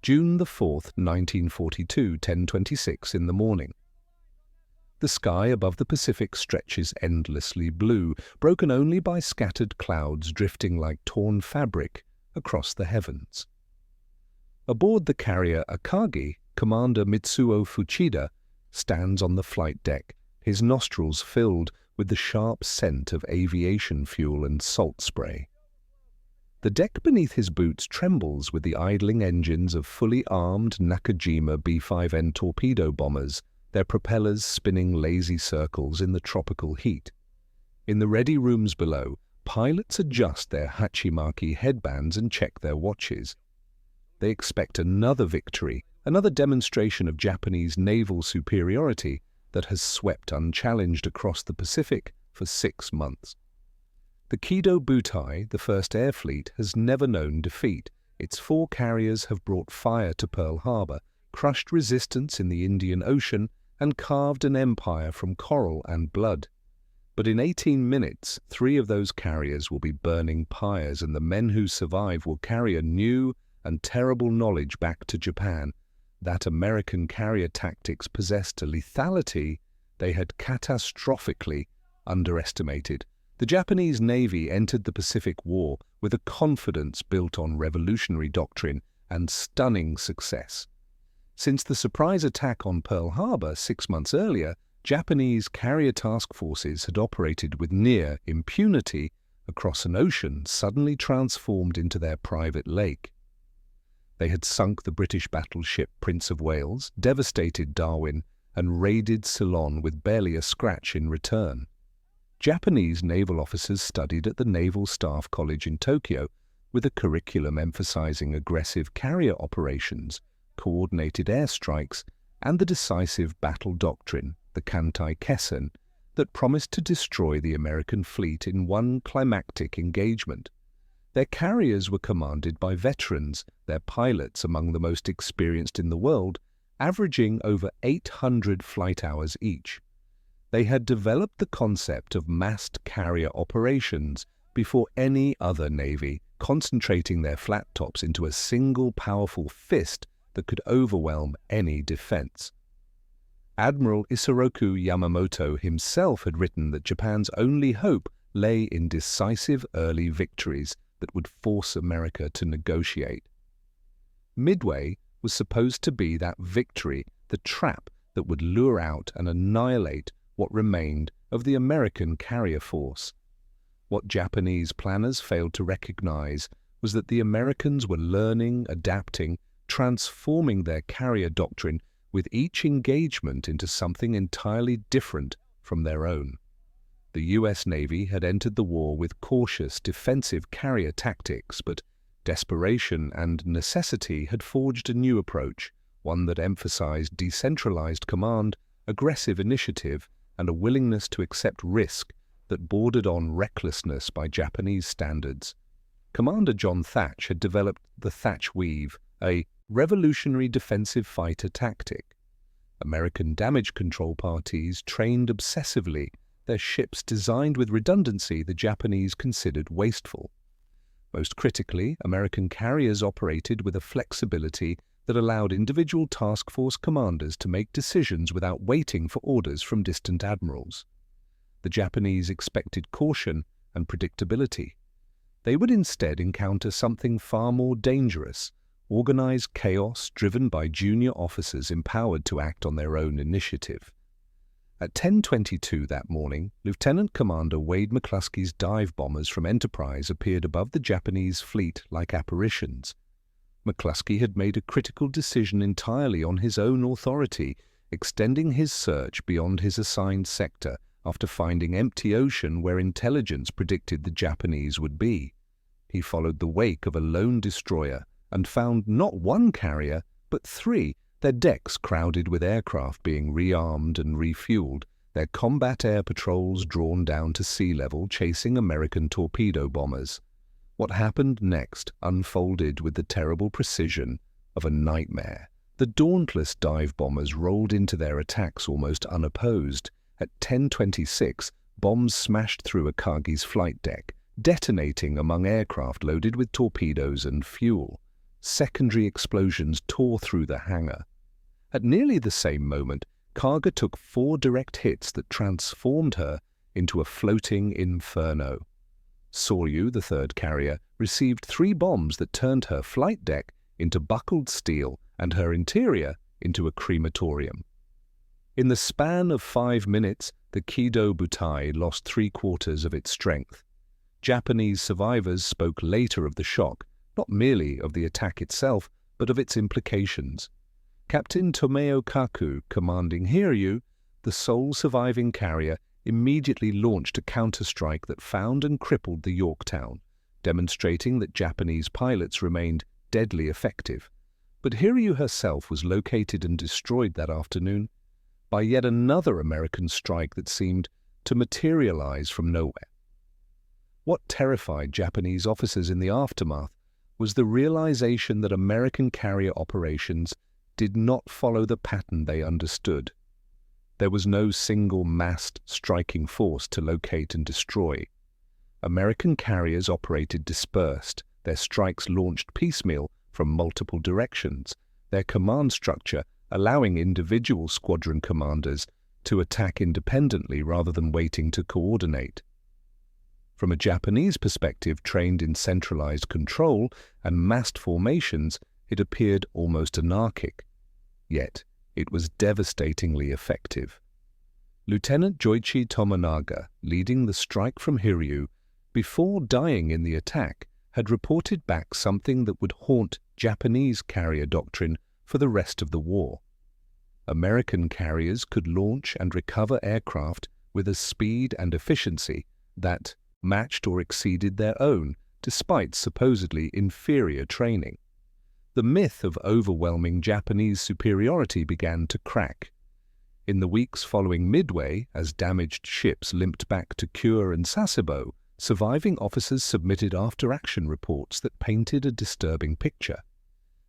June the 4th, 1942, 10:26 in the morning. The sky above the Pacific stretches endlessly blue, broken only by scattered clouds drifting like torn fabric across the heavens. Aboard the carrier Akagi, Commander Mitsuo Fuchida stands on the flight deck, his nostrils filled with the sharp scent of aviation fuel and salt spray. The deck beneath his boots trembles with the idling engines of fully armed Nakajima B-5N torpedo bombers, their propellers spinning lazy circles in the tropical heat. In the ready rooms below, pilots adjust their Hachimaki headbands and check their watches. They expect another victory, another demonstration of Japanese naval superiority that has swept unchallenged across the Pacific for 6 months. The Kido Butai, the First Air Fleet, has never known defeat. Its 4 carriers have brought fire to Pearl Harbor, crushed resistance in the Indian Ocean, and carved an empire from coral and blood. But in 18 minutes, 3 of those carriers will be burning pyres, and the men who survive will carry a new and terrible knowledge back to Japan, that American carrier tactics possessed a lethality they had catastrophically underestimated. The Japanese Navy entered the Pacific War with a confidence built on revolutionary doctrine and stunning success. Since the surprise attack on Pearl Harbor 6 months earlier, Japanese carrier task forces had operated with near impunity across an ocean suddenly transformed into their private lake. They had sunk the British battleship Prince of Wales, devastated Darwin, and raided Ceylon with barely a scratch in return. Japanese naval officers studied at the Naval Staff College in Tokyo with a curriculum emphasizing aggressive carrier operations, coordinated airstrikes, and the decisive battle doctrine, the Kantai Kessen, that promised to destroy the American fleet in one climactic engagement. Their carriers were commanded by veterans, their pilots among the most experienced in the world, averaging over 800 flight hours each. They had developed the concept of massed carrier operations before any other navy, concentrating their flat tops into a single powerful fist that could overwhelm any defense. Admiral Isoroku Yamamoto himself had written that Japan's only hope lay in decisive early victories that would force America to negotiate. Midway was supposed to be that victory, the trap that would lure out and annihilate what remained of the American carrier force. What Japanese planners failed to recognize was that the Americans were learning, adapting, transforming their carrier doctrine with each engagement into something entirely different from their own. The U.S. Navy had entered the war with cautious, defensive carrier tactics, but desperation and necessity had forged a new approach, one that emphasized decentralized command, aggressive initiative, and a willingness to accept risk that bordered on recklessness by Japanese standards. Commander John Thatch had developed the Thatch Weave, a revolutionary defensive fighter tactic. American damage control parties trained obsessively, their ships designed with redundancy the Japanese considered wasteful. Most critically, American carriers operated with a flexibility that allowed individual task force commanders to make decisions without waiting for orders from distant admirals. The Japanese expected caution and predictability. They would instead encounter something far more dangerous, organized chaos driven by junior officers empowered to act on their own initiative. At 10:22 that morning, Lieutenant Commander Wade McCluskey's dive bombers from Enterprise appeared above the Japanese fleet like apparitions. McCluskey had made a critical decision entirely on his own authority, extending his search beyond his assigned sector after finding empty ocean where intelligence predicted the Japanese would be. He followed the wake of a lone destroyer and found not one carrier, but 3, their decks crowded with aircraft being rearmed and refueled, their combat air patrols drawn down to sea level chasing American torpedo bombers. What happened next unfolded with the terrible precision of a nightmare. The dauntless dive bombers rolled into their attacks almost unopposed. At 10:26, bombs smashed through Akagi's flight deck, detonating among aircraft loaded with torpedoes and fuel. secondary explosions tore through the hangar. At nearly the same moment, Kaga took 4 direct hits that transformed her into a floating inferno. Soryu, the 3rd carrier, received 3 bombs that turned her flight deck into buckled steel and her interior into a crematorium. In the span of 5 minutes, the Kido Butai lost 3/4 of its strength. Japanese survivors spoke later of the shock, not merely of the attack itself, but of its implications. Captain Tomeo Kaku, commanding Hiryu, the sole surviving carrier, immediately launched a counterstrike that found and crippled the Yorktown, demonstrating that Japanese pilots remained deadly effective. But Hiryu herself was located and destroyed that afternoon by yet another American strike that seemed to materialize from nowhere. What terrified Japanese officers in the aftermath was the realization that American carrier operations did not follow the pattern they understood. There was no single massed striking force to locate and destroy. American carriers operated dispersed, their strikes launched piecemeal from multiple directions, their command structure allowing individual squadron commanders to attack independently rather than waiting to coordinate. From a Japanese perspective trained in centralized control and massed formations, it appeared almost anarchic. Yet, it was devastatingly effective. Lieutenant Joichi Tomonaga, leading the strike from Hiryu, before dying in the attack, had reported back something that would haunt Japanese carrier doctrine for the rest of the war. American carriers could launch and recover aircraft with a speed and efficiency that matched or exceeded their own, despite supposedly inferior training. The myth of overwhelming Japanese superiority began to crack. In the weeks following Midway, as damaged ships limped back to Kure and Sasebo, surviving officers submitted after-action reports that painted a disturbing picture.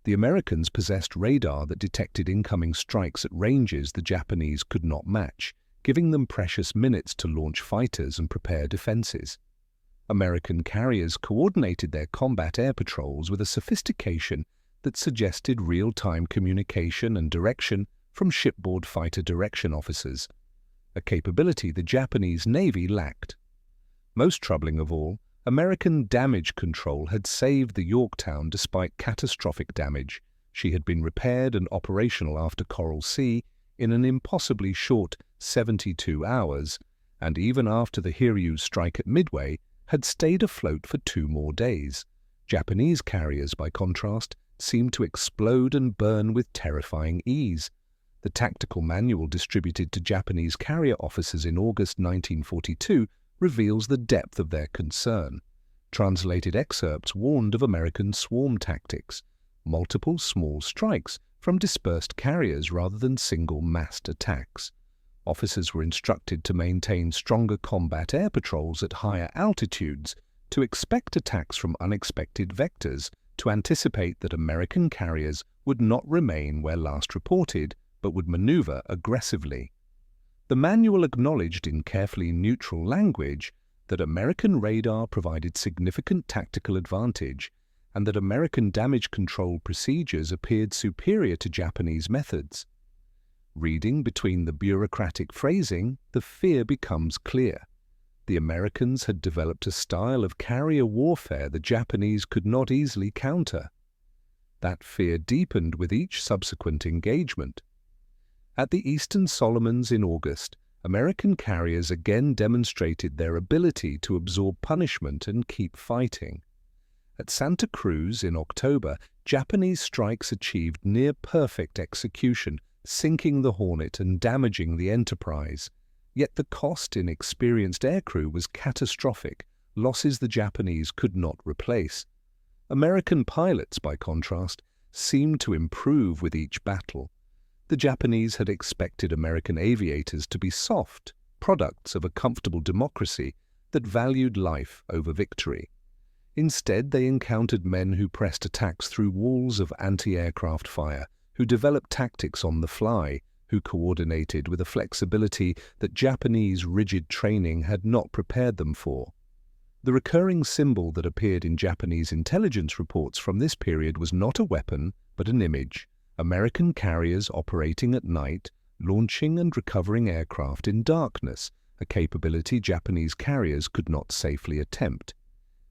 The Americans possessed radar that detected incoming strikes at ranges the Japanese could not match, giving them precious minutes to launch fighters and prepare defenses. American carriers coordinated their combat air patrols with a sophistication that suggested real-time communication and direction from shipboard fighter direction officers, a capability the Japanese Navy lacked. Most troubling of all, American damage control had saved the Yorktown despite catastrophic damage. She had been repaired and operational after Coral Sea in an impossibly short 72 hours, and even after the Hiryu strike at Midway, had stayed afloat for 2 more days. Japanese carriers, by contrast, seemed to explode and burn with terrifying ease. The tactical manual distributed to Japanese carrier officers in August 1942 reveals the depth of their concern. Translated excerpts warned of American swarm tactics, multiple small strikes from dispersed carriers rather than single massed attacks. Officers were instructed to maintain stronger combat air patrols at higher altitudes, to expect attacks from unexpected vectors, to anticipate that American carriers would not remain where last reported, but would maneuver aggressively. The manual acknowledged in carefully neutral language that American radar provided significant tactical advantage and that American damage control procedures appeared superior to Japanese methods. Reading between the bureaucratic phrasing, the fear becomes clear. The Americans had developed a style of carrier warfare the Japanese could not easily counter. That fear deepened with each subsequent engagement. At the Eastern Solomons in August, American carriers again demonstrated their ability to absorb punishment and keep fighting. At Santa Cruz in October, Japanese strikes achieved near-perfect execution, sinking the Hornet and damaging the Enterprise. Yet the cost in experienced aircrew was catastrophic, losses the Japanese could not replace. American pilots, by contrast, seemed to improve with each battle. The Japanese had expected American aviators to be soft, products of a comfortable democracy that valued life over victory. Instead, they encountered men who pressed attacks through walls of anti-aircraft fire, who developed tactics on the fly, who coordinated with a flexibility that Japanese rigid training had not prepared them for. The recurring symbol that appeared in Japanese intelligence reports from this period was not a weapon, but an image: American carriers operating at night, launching and recovering aircraft in darkness, a capability Japanese carriers could not safely attempt.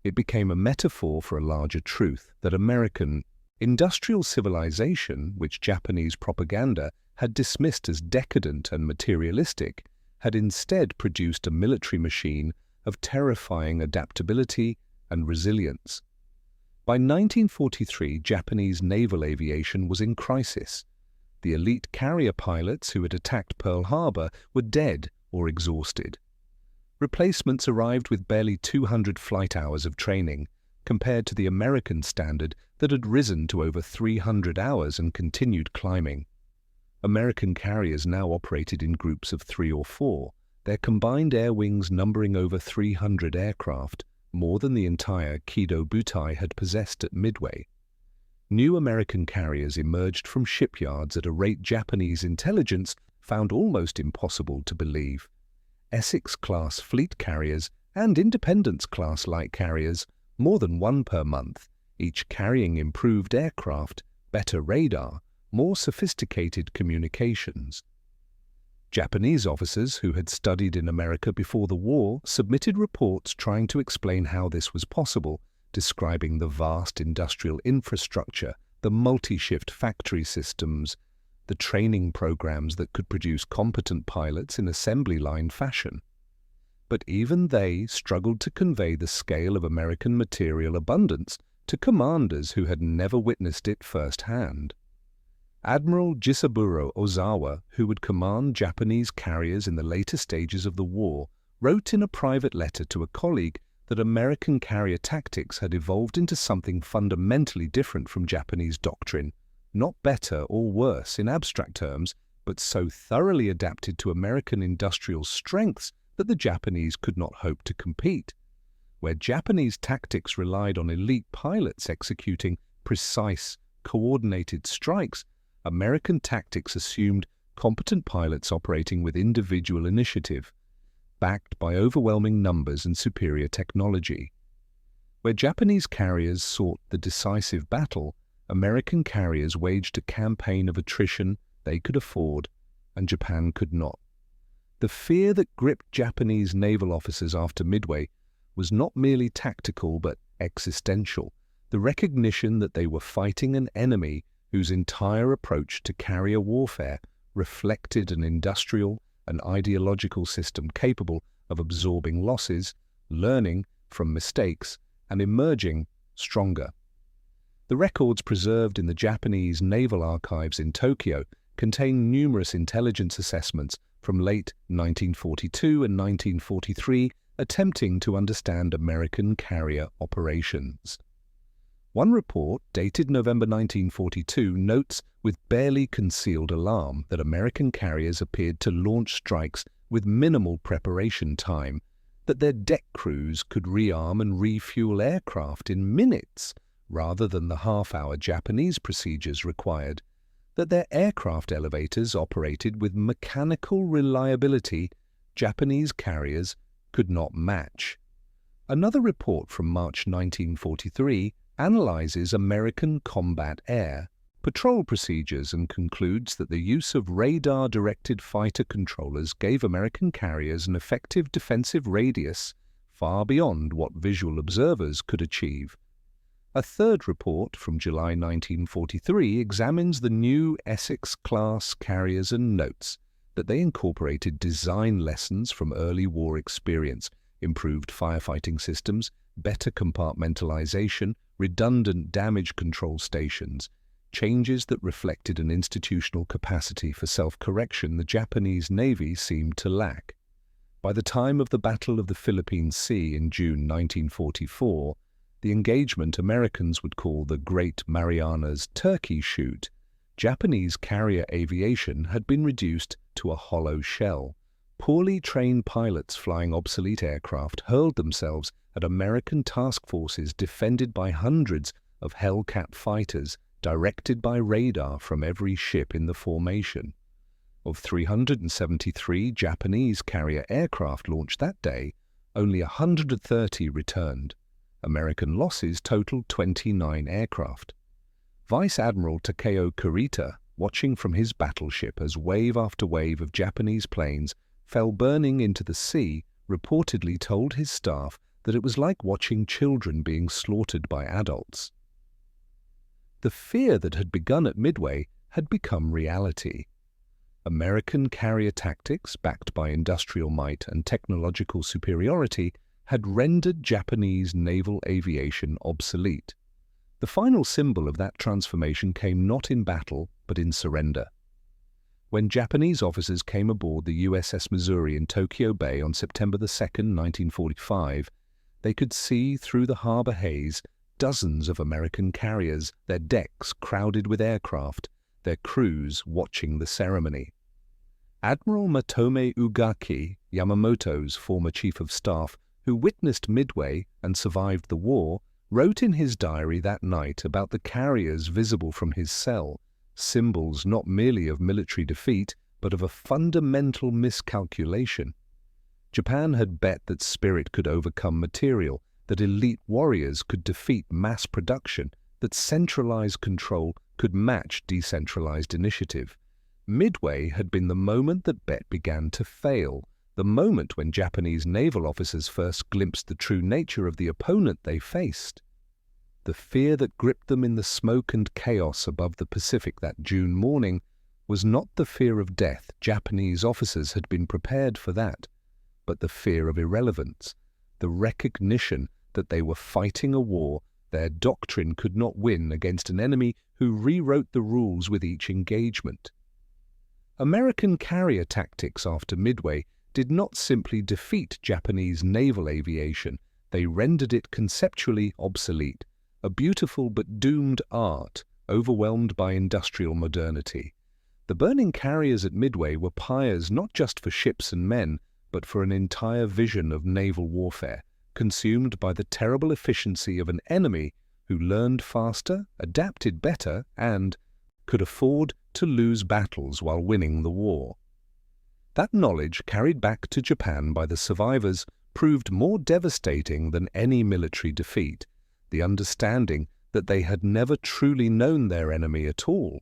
It became a metaphor for a larger truth, that American industrial civilization, which Japanese propaganda had dismissed as decadent and materialistic, had instead produced a military machine of terrifying adaptability and resilience. By 1943, Japanese naval aviation was in crisis. The elite carrier pilots who had attacked Pearl Harbor were dead or exhausted. Replacements arrived with barely 200 flight hours of training, compared to the American standard that had risen to over 300 hours and continued climbing. American carriers now operated in groups of 3 or 4, their combined air wings numbering over 300 aircraft, more than the entire Kido Butai had possessed at Midway. New American carriers emerged from shipyards at a rate Japanese intelligence found almost impossible to believe. Essex-class fleet carriers and Independence-class light carriers, more than one per month, each carrying improved aircraft, better radar, more sophisticated communications. Japanese officers who had studied in America before the war submitted reports trying to explain how this was possible, describing the vast industrial infrastructure, the multi-shift factory systems, the training programs that could produce competent pilots in assembly line fashion. But even they struggled to convey the scale of American material abundance to commanders who had never witnessed it firsthand. Admiral Jisaburo Ozawa, who would command Japanese carriers in the later stages of the war, wrote in a private letter to a colleague that American carrier tactics had evolved into something fundamentally different from Japanese doctrine, not better or worse in abstract terms, but so thoroughly adapted to American industrial strengths that the Japanese could not hope to compete. Where Japanese tactics relied on elite pilots executing precise, coordinated strikes, American tactics assumed competent pilots operating with individual initiative, backed by overwhelming numbers and superior technology. Where Japanese carriers sought the decisive battle, American carriers waged a campaign of attrition they could afford, and Japan could not. The fear that gripped Japanese naval officers after Midway was not merely tactical but existential, the recognition that they were fighting an enemy whose entire approach to carrier warfare reflected an industrial and ideological system capable of absorbing losses, learning from mistakes, and emerging stronger. The records preserved in the Japanese naval archives in Tokyo contain numerous intelligence assessments from late 1942 and 1943 attempting to understand American carrier operations. One report, dated November 1942, notes with barely concealed alarm that American carriers appeared to launch strikes with minimal preparation time, that their deck crews could rearm and refuel aircraft in minutes rather than the half-hour Japanese procedures required, that their aircraft elevators operated with mechanical reliability Japanese carriers could not match. Another report from March 1943 analyzes American combat air patrol procedures and concludes that the use of radar-directed fighter controllers gave American carriers an effective defensive radius far beyond what visual observers could achieve. A third report from July 1943 examines the new Essex-class carriers and notes that they incorporated design lessons from early war experience, improved firefighting systems, better compartmentalization, redundant damage control stations, changes that reflected an institutional capacity for self-correction the Japanese Navy seemed to lack. By the time of the Battle of the Philippine Sea in June 1944, the engagement Americans would call the Great Marianas Turkey Shoot, Japanese carrier aviation had been reduced to a hollow shell. Poorly trained pilots flying obsolete aircraft hurled themselves at American task forces defended by hundreds of Hellcat fighters directed by radar from every ship in the formation. Of 373 Japanese carrier aircraft launched that day, only 130 returned. American losses totaled 29 aircraft. Vice Admiral Takeo Kurita, watching from his battleship as wave after wave of Japanese planes fell burning into the sea, reportedly told his staff that it was like watching children being slaughtered by adults. The fear that had begun at Midway had become reality. American carrier tactics, backed by industrial might and technological superiority, had rendered Japanese naval aviation obsolete. The final symbol of that transformation came not in battle, but in surrender. When Japanese officers came aboard the USS Missouri in Tokyo Bay on September 2, 1945, they could see through the harbor haze dozens of American carriers, their decks crowded with aircraft, their crews watching the ceremony. Admiral Matome Ugaki, Yamamoto's former chief of staff, who witnessed Midway and survived the war, wrote in his diary that night about the carriers visible from his cell, symbols not merely of military defeat, but of a fundamental miscalculation. Japan had bet that spirit could overcome material, that elite warriors could defeat mass production, that centralized control could match decentralized initiative. Midway had been the moment that bet began to fail, the moment when Japanese naval officers first glimpsed the true nature of the opponent they faced. The fear that gripped them in the smoke and chaos above the Pacific that June morning was not the fear of death. Japanese officers had been prepared for that, but the fear of irrelevance, the recognition that they were fighting a war their doctrine could not win against an enemy who rewrote the rules with each engagement. American carrier tactics after Midway did not simply defeat Japanese naval aviation, they rendered it conceptually obsolete, a beautiful but doomed art, overwhelmed by industrial modernity. The burning carriers at Midway were pyres not just for ships and men, but for an entire vision of naval warfare, consumed by the terrible efficiency of an enemy who learned faster, adapted better, and could afford to lose battles while winning the war. That knowledge, carried back to Japan by the survivors, proved more devastating than any military defeat, the understanding that they had never truly known their enemy at all.